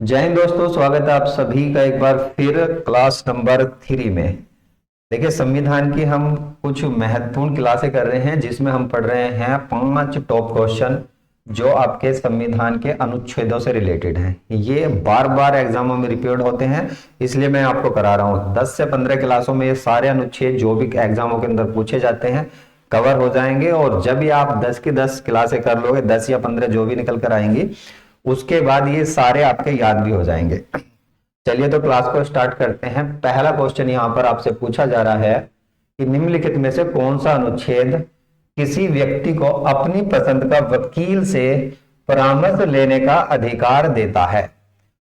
जय हिंद दोस्तों, स्वागत है आप सभी का एक बार फिर क्लास नंबर 3 में। देखिए, संविधान की हम कुछ महत्वपूर्ण क्लासें कर रहे हैं जिसमें हम पढ़ रहे हैं 5 टॉप क्वेश्चन जो आपके संविधान के अनुच्छेदों से रिलेटेड हैं। ये बार बार एग्जामों में रिपीट होते हैं, इसलिए मैं आपको करा रहा हूँ। 10 से 15 क्लासों में ये सारे अनुच्छेद जो भी एग्जामों के अंदर पूछे जाते हैं कवर हो जाएंगे। और जब भी आप 10 की 10 क्लासें कर लोगे, 10 या 15 जो भी निकल कर आएंगी, उसके बाद ये सारे आपके याद भी हो जाएंगे। चलिए तो क्लास को स्टार्ट करते हैं। पहला क्वेश्चन यहां पर आपसे पूछा जा रहा है कि निम्नलिखित में से कौन सा अनुच्छेद किसी व्यक्ति को अपनी पसंद का वकील से परामर्श लेने का अधिकार देता है।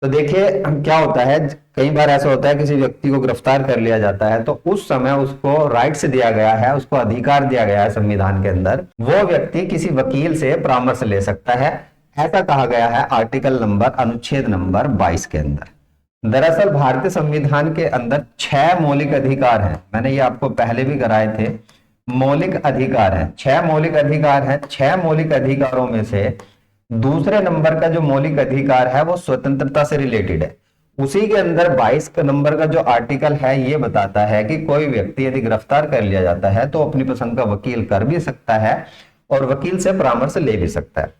तो देखिए क्या होता है, कई बार ऐसा होता है किसी व्यक्ति को गिरफ्तार कर लिया जाता है तो उस समय उसको राइट्स दिया गया है, उसको अधिकार दिया गया है संविधान के अंदर, वो व्यक्ति किसी वकील से परामर्श ले सकता है। ऐसा कहा गया है आर्टिकल नंबर अनुच्छेद नंबर 22 के अंदर। दरअसल भारतीय संविधान के अंदर 6 मौलिक अधिकार हैं। मैंने ये आपको पहले भी कराए थे। मौलिक अधिकार है, 6 मौलिक अधिकार है। 6 मौलिक अधिकारों में से दूसरे नंबर का जो मौलिक अधिकार है वो स्वतंत्रता से रिलेटेड है। उसी के अंदर 22 नंबर का जो आर्टिकल है ये बताता है कि कोई व्यक्ति यदि गिरफ्तार कर लिया जाता है तो अपनी पसंद का वकील कर भी सकता है और वकील से परामर्श ले भी सकता है।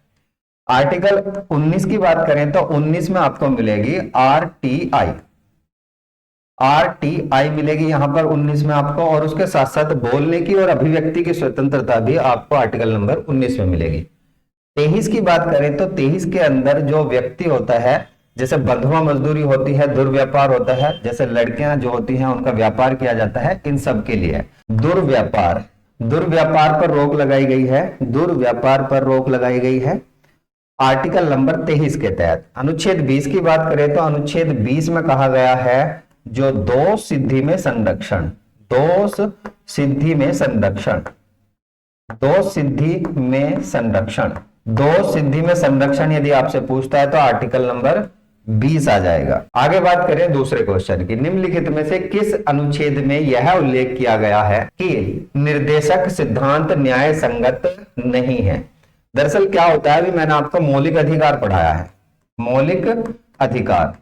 आर्टिकल 19 की बात करें तो 19 में आपको मिलेगी आरटीआई। आरटीआई मिलेगी यहां पर 19 में आपको, और उसके साथ साथ बोलने की और अभिव्यक्ति की स्वतंत्रता भी आपको आर्टिकल नंबर 19 में मिलेगी। 23 की बात करें तो 23 के अंदर जो व्यक्ति होता है, जैसे बंधुआ मजदूरी होती है, दुर्व्यापार होता है, जैसे लड़कियां जो होती हैं उनका व्यापार किया जाता है, इन सब के लिए दुर्व्यापार दुर्व्यापार पर रोक लगाई गई है। दुर्व्यापार पर रोक लगाई गई है आर्टिकल नंबर 23 के तहत। अनुच्छेद 20 की बात करें तो अनुच्छेद 20 में कहा गया है जो दोष सिद्धि में संरक्षण, दोष सिद्धि में संरक्षण, दोष सिद्धि में संरक्षण, दोष सिद्धि में संरक्षण यदि आपसे पूछता है तो आर्टिकल नंबर 20 आ जाएगा। आगे बात करें दूसरे क्वेश्चन की। निम्नलिखित में से किस अनुच्छेद में यह उल्लेख किया गया है कि निर्देशक सिद्धांत न्याय संगत नहीं है। दरअसल क्या होता है, अभी मैंने आपको मौलिक अधिकार पढ़ाया है। मौलिक अधिकार,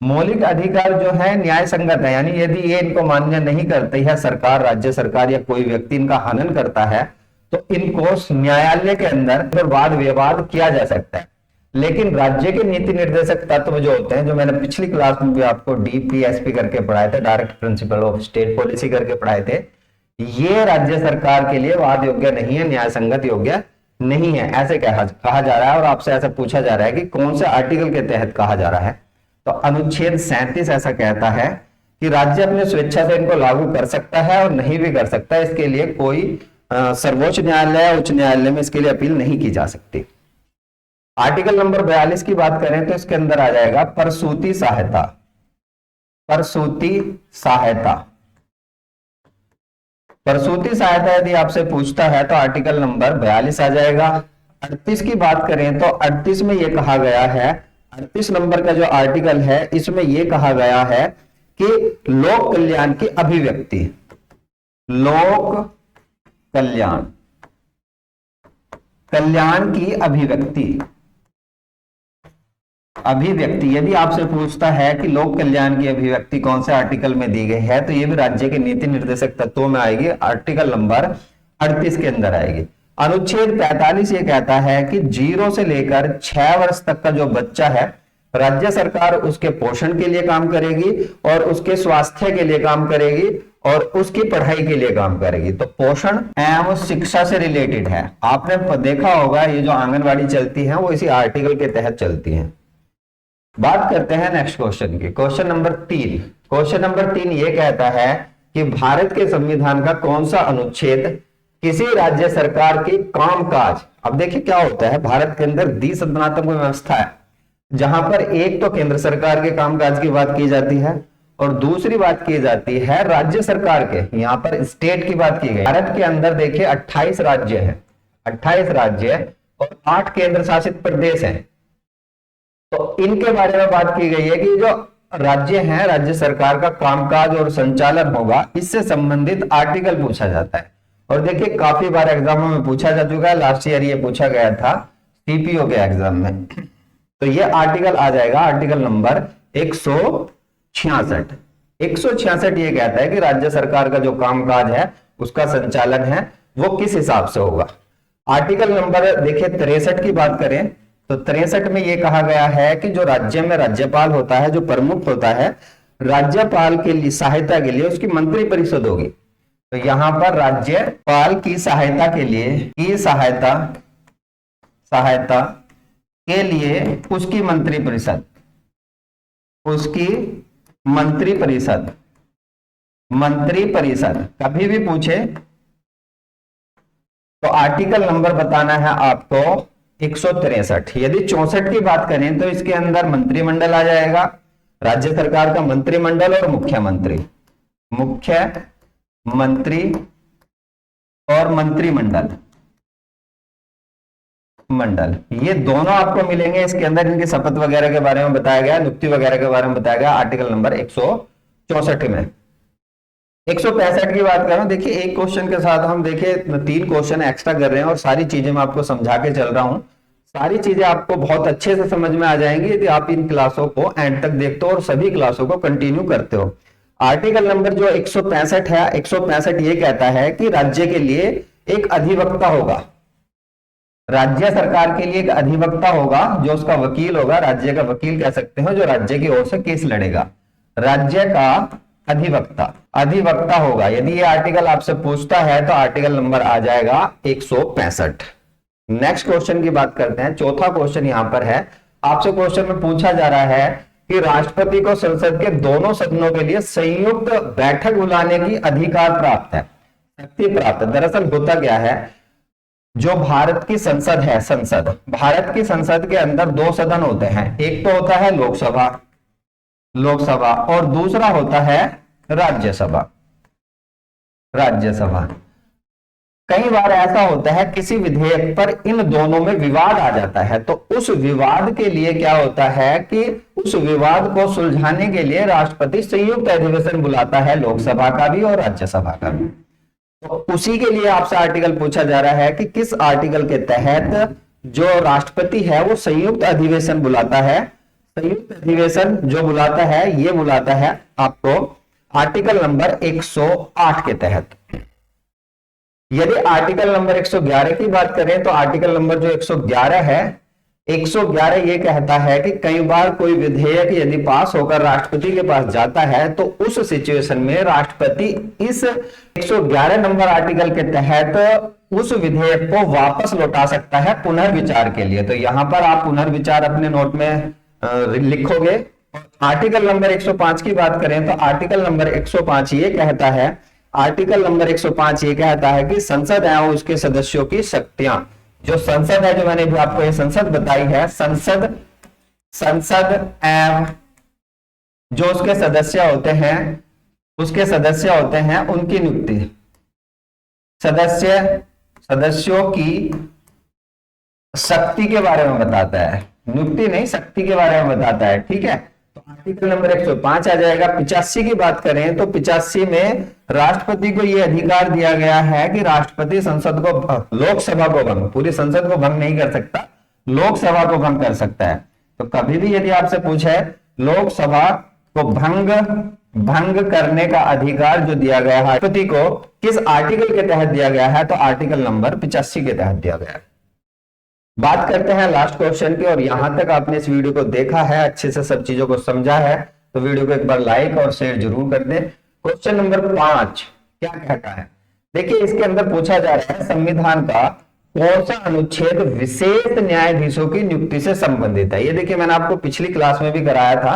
मौलिक अधिकार जो है न्याय संगत है, यानी यदि ये इनको मान्य नहीं करती है सरकार, राज्य सरकार या कोई व्यक्ति इनका हनन करता है तो इनको न्यायालय के अंदर वाद विवाद किया जा सकता है। लेकिन राज्य के नीति निर्देशक तत्व जो होते हैं, जो मैंने पिछली क्लास में भी आपको डीपीएसपी करके पढ़ाए थे, direct principle of state policy करके पढ़ाए थे, ये राज्य सरकार के लिए वाद योग्य नहीं है, न्याय संगत योग्य नहीं है, ऐसे कहा जा रहा है। और आपसे ऐसा पूछा जा रहा है कि कौन से आर्टिकल के तहत कहा जा रहा है, तो अनुच्छेद 37 ऐसा कहता है कि राज्य अपने स्वेच्छा से इनको लागू कर सकता है और नहीं भी कर सकता। इसके लिए कोई सर्वोच्च न्यायालय या उच्च न्यायालय में इसके लिए अपील नहीं की जा सकती। आर्टिकल नंबर 42 की बात करें तो इसके अंदर आ जाएगा प्रसूति सहायता। प्रसूति सहायता, प्रसूति सहायता यदि आपसे पूछता है तो आर्टिकल नंबर 42 आ जाएगा। 38 की बात करें तो 38 में यह कहा गया है, 38 नंबर का जो आर्टिकल है इसमें यह कहा गया है कि लोक कल्याण की अभिव्यक्ति, लोक कल्याण, कल्याण की अभिव्यक्ति, अभिव्यक्ति यदि आपसे पूछता है कि लोक कल्याण की अभिव्यक्ति कौन से आर्टिकल में दी गई है तो ये भी राज्य के नीति निर्देशक तत्वों में आएगी, आर्टिकल नंबर 38 के अंदर आएगी। अनुच्छेद 45 ये कहता है कि 0 से लेकर 6 वर्ष तक का जो बच्चा है, राज्य सरकार उसके पोषण के लिए काम करेगी और उसके स्वास्थ्य के लिए काम करेगी और उसकी पढ़ाई के लिए काम करेगी। तो पोषण एवं शिक्षा से रिलेटेड है। आपने देखा होगा ये जो आंगनबाड़ी चलती है वो इसी आर्टिकल के तहत चलती है। बात करते हैं नेक्स्ट क्वेश्चन की। क्वेश्चन नंबर 3, क्वेश्चन नंबर 3 ये कहता है कि भारत के संविधान का कौन सा अनुच्छेद किसी राज्य सरकार की कामकाज, अब देखिए क्या होता है, भारत के अंदर द्विसदनात्मक व्यवस्था है जहां पर एक तो केंद्र सरकार के कामकाज की बात की जाती है और दूसरी बात की जाती है राज्य सरकार के, यहां पर स्टेट की बात की गई। भारत के अंदर देखिए 28 राज्य है, 28 राज्य और 8 केंद्र शासित प्रदेश हैं। तो इनके बारे में बात की गई है कि जो राज्य हैं, राज्य सरकार का कामकाज और संचालन होगा, इससे संबंधित आर्टिकल पूछा जाता है। और देखिए काफी बार एग्जामों में पूछा जा चुका है, लास्ट ईयर ये पूछा गया था सीपीओ के एग्जाम में। तो ये आर्टिकल आ जाएगा आर्टिकल नंबर 166। 166 ये कहता है कि राज्य सरकार का जो कामकाज है उसका संचालन है वो किस हिसाब से होगा। आर्टिकल नंबर देखिए 63 की बात करें तो 63 में ये कहा गया है कि जो राज्य में राज्यपाल होता है, जो प्रमुख होता है, राज्यपाल के लिए सहायता के लिए उसकी मंत्री परिषद होगी। तो यहां पर राज्यपाल की सहायता के लिए सहायता के लिए उसकी मंत्री परिषद कभी भी पूछे तो आर्टिकल नंबर बताना है आपको 163। यदि 64 की बात करें तो इसके अंदर मंत्रिमंडल आ जाएगा, राज्य सरकार का मंत्रिमंडल और मुख्यमंत्री और मंत्रिमंडल ये दोनों आपको मिलेंगे। इसके अंदर इनकी शपथ वगैरह के बारे में बताया गया, नियुक्ति वगैरह के बारे में बताया गया आर्टिकल नंबर 164 में। 165 की बात करें, देखिए एक क्वेश्चन के साथ हम देखिए 3 क्वेश्चन एक्स्ट्रा कर रहे हैं और सारी चीजें मैं आपको समझा के चल रहा हूं। सारी चीजें आपको बहुत अच्छे से समझ में आ जाएंगी यदि आप इन क्लासों को एंड तक देखते हो और सभी क्लासों को कंटिन्यू करते हो। आर्टिकल नंबर जो 165 है, 165 ये कहता है कि राज्य के लिए एक अधिवक्ता होगा, राज्य सरकार के लिए एक अधिवक्ता होगा जो उसका वकील होगा, राज्य का वकील कह सकते हो, जो राज्य की ओर से केस लड़ेगा। राज्य का अधिवक्ता होगा। यदि ये आर्टिकल आपसे पूछता है तो आर्टिकल नंबर आ जाएगा 165। नेक्स्ट क्वेश्चन की बात करते हैं। चौथा क्वेश्चन यहां पर है, आपसे क्वेश्चन में पूछा जा रहा है कि राष्ट्रपति को संसद के दोनों सदनों के लिए संयुक्त बैठक बुलाने की अधिकार प्राप्त है, शक्ति प्राप्त है। दरअसल होता क्या है, जो भारत की संसद है, भारत की संसद के अंदर 2 सदन होते हैं, एक तो होता है लोकसभा और दूसरा होता है राज्यसभा। कई बार ऐसा होता है किसी विधेयक पर इन दोनों में विवाद आ जाता है, तो उस विवाद के लिए क्या होता है कि उस विवाद को सुलझाने के लिए राष्ट्रपति संयुक्त अधिवेशन बुलाता है, लोकसभा का भी और राज्यसभा का भी। तो उसी के लिए आपसे आर्टिकल पूछा जा रहा है कि किस आर्टिकल के तहत जो राष्ट्रपति है वो संयुक्त अधिवेशन बुलाता है। संयुक्त अधिवेशन जो बुलाता है ये बुलाता है आपको आर्टिकल नंबर 108 के तहत। यदि आर्टिकल नंबर 111 की बात करें तो आर्टिकल नंबर जो 111 है, 111 ये कहता है कि कई बार कोई विधेयक यदि पास होकर राष्ट्रपति के पास जाता है तो उस सिचुएशन में राष्ट्रपति इस 111 नंबर आर्टिकल के तहत उस विधेयक को वापस लौटा सकता है पुनर्विचार के लिए। तो यहां पर आप पुनर्विचार अपने नोट में लिखोगे। आर्टिकल नंबर 105 की बात करें तो आर्टिकल नंबर 105 ये कहता है, आर्टिकल नंबर 105 ये कहता है कि संसद एवं उसके सदस्यों की शक्तियां, जो संसद है, जो मैंने भी आपको ये संसद बताई है, संसद एवं जो उसके सदस्य होते हैं उनकी नियुक्ति, सदस्यों की शक्ति के बारे में बताता है, नियुक्ति नहीं शक्ति के बारे में बताता है। ठीक है, तो आर्टिकल नंबर 105 आ जाएगा। 85 की बात करें तो 85 में राष्ट्रपति को यह अधिकार दिया गया है कि राष्ट्रपति संसद को, लोकसभा को भंग, पूरी संसद को भंग नहीं कर सकता, लोकसभा को भंग कर सकता है। तो कभी भी यदि आपसे पूछे लोकसभा को भंग करने का अधिकार जो दिया गया है राष्ट्रपति को, किस आर्टिकल के तहत दिया गया है, तो आर्टिकल नंबर 85 के तहत दिया गया है। बात करते हैं लास्ट क्वेश्चन की, और यहां तक आपने इस वीडियो को देखा है, अच्छे से सब चीजों को समझा है, तो वीडियो को एक बार लाइक और शेयर जरूर कर दें। क्वेश्चन नंबर 5 क्या कहता है, देखिए इसके अंदर पूछा जा रहा है संविधान का कौन सा अनुच्छेद विशेष न्यायाधीशों की नियुक्ति से संबंधित है। ये देखिए मैंने आपको पिछली क्लास में भी कराया था,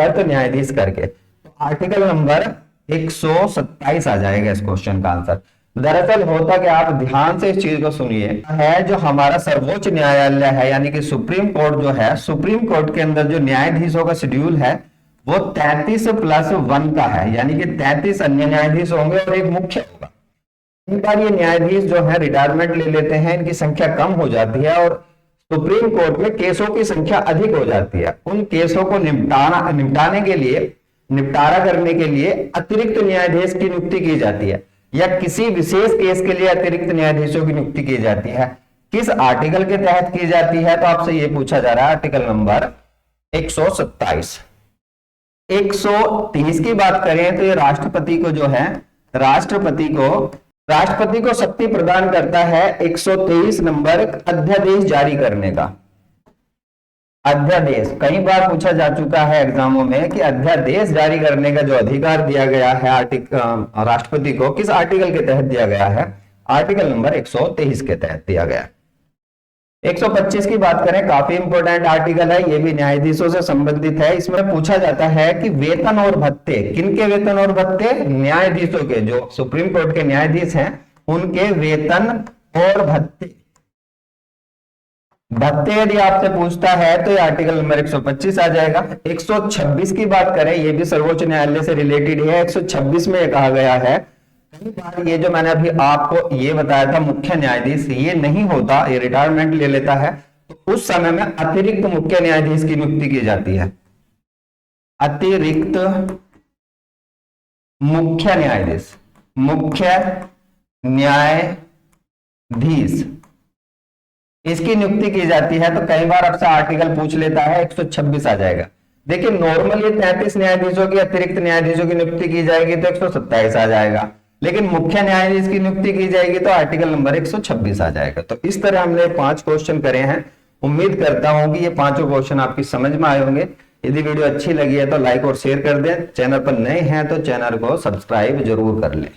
तो न्यायाधीश करके, तो आर्टिकल नंबर 127 आ जाएगा इस क्वेश्चन का आंसर। दरअसल होता क्या, आप ध्यान से इस चीज को सुनिए, है जो हमारा सर्वोच्च न्यायालय है यानी कि सुप्रीम कोर्ट जो है, सुप्रीम कोर्ट के अंदर जो न्यायाधीशों का शेड्यूल है वो 33+1 का है, यानी कि 33 अन्य न्यायाधीश होंगे और एक मुख्य होगा। इन बार ये न्यायाधीश जो है रिटायरमेंट ले लेते हैं, इनकी संख्या कम हो जाती है और सुप्रीम कोर्ट में केसों की संख्या अधिक हो जाती है। उन केसों को निपटाने के लिए, निपटारा करने के लिए अतिरिक्त न्यायाधीश की नियुक्ति की जाती है, या किसी विशेष केस के लिए अतिरिक्त न्यायाधीशों की नियुक्ति की जाती है। किस आर्टिकल के तहत की जाती है, तो आपसे ये पूछा जा रहा है आर्टिकल नंबर 127। 130 की बात करें तो ये राष्ट्रपति को जो है, राष्ट्रपति को शक्ति प्रदान करता है 123 नंबर अध्यादेश जारी करने का। अध्यादेश कई बार पूछा जा चुका है एग्जामों में कि अध्यादेश जारी करने का जो अधिकार दिया गया है राष्ट्रपति को, किस आर्टिकल के तहत दिया गया है, आर्टिकल नंबर 123 के तहत दिया गया। 125 की बात करें, काफी इंपॉर्टेंट आर्टिकल है, ये भी न्यायाधीशों से संबंधित है। इसमें पूछा जाता है कि वेतन और भत्ते, किनके वेतन और भत्ते, न्यायाधीशों के, जो सुप्रीम कोर्ट के न्यायाधीश हैं उनके वेतन और भत्ते यदि आपसे पूछता है तो ये आर्टिकल नंबर 125 आ जाएगा। 126 की बात करें, ये भी सर्वोच्च न्यायालय से रिलेटेड है। 126 में कहा गया है, कई बार ये जो मैंने अभी आपको ये बताया था मुख्य न्यायाधीश, ये नहीं होता, ये रिटायरमेंट ले लेता है, तो उस समय में अतिरिक्त मुख्य न्यायाधीश की नियुक्ति की जाती है। अतिरिक्त मुख्य न्यायाधीश, मुख्य न्यायाधीश, इसकी नियुक्ति की जाती है। तो कई बार आपसे आर्टिकल पूछ लेता है, 126 आ जाएगा। देखिए नॉर्मली 33 न्यायाधीशों की, अतिरिक्त न्यायाधीशों की नियुक्ति की जाएगी तो 127 आ जाएगा, लेकिन मुख्य न्यायाधीश की नियुक्ति की जाएगी तो आर्टिकल नंबर 126 आ जाएगा। तो इस तरह हमने 5 क्वेश्चन करे हैं। उम्मीद करता हूं कि ये पांचों क्वेश्चन आपकी समझ में आए होंगे। यदि वीडियो अच्छी लगी है तो लाइक और शेयर कर दें। चैनल पर नए हैं तो चैनल को सब्सक्राइब जरूर कर लें।